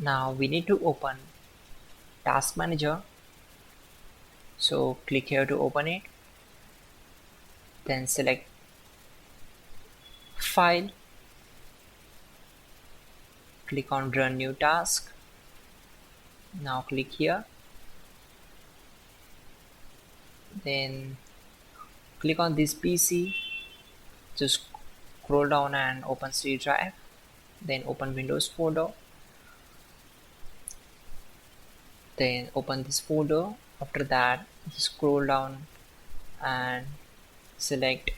Now we need to open Task Manager. So click here to open it. Then select File. Click on Run New Task. Now click here. Then click on this PC. Just scroll down and open C drive. Then open Windows folder. Then open this folder. After that, just scroll down and select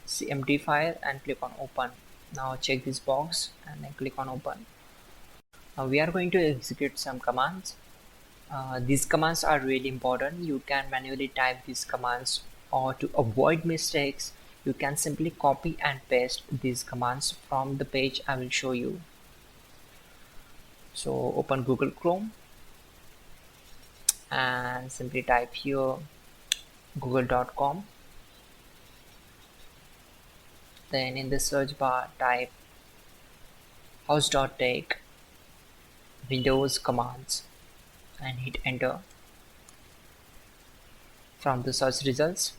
CMD file and click on open. Now check this box and then click on open. Now we are going to execute some commands. These commands are really important. You can manually type these commands, or to avoid mistakes you can simply copy and paste these commands from the page I will show you. So open Google Chrome and simply type here google.com. Then in the search bar type hows.tech Windows commands and hit enter. From the search results,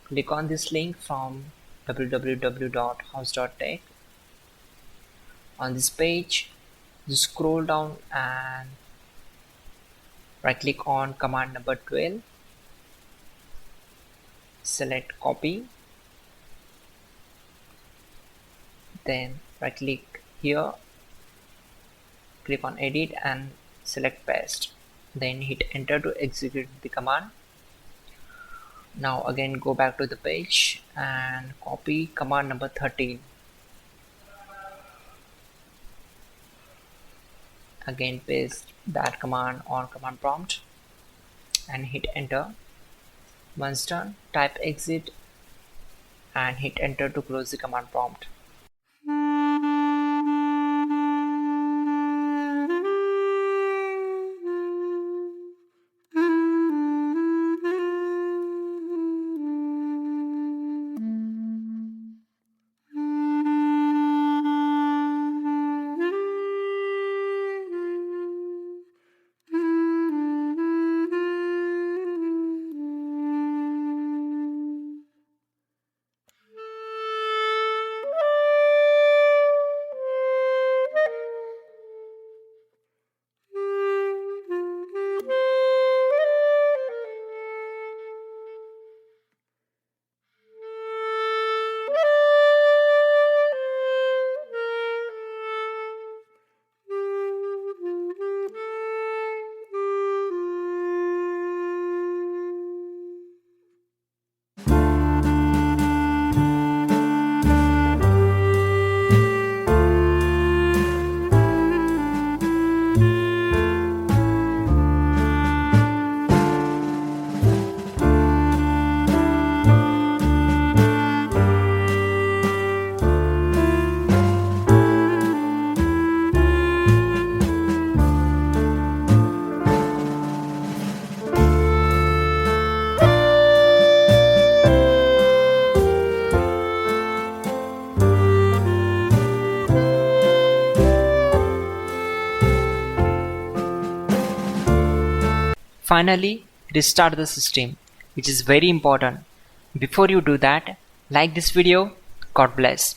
click on this link from www.hows.tech. On this page, just scroll down and right click on command number 12. Select copy. Then right click here, click on edit and select paste. Then hit enter to execute the command. Now again go back to the page and copy command number 13. Again paste that command on command prompt and hit enter. Once done, type exit and hit enter to close the command prompt. Finally, restart the system, which is very important. Before you do that, like this video. God bless.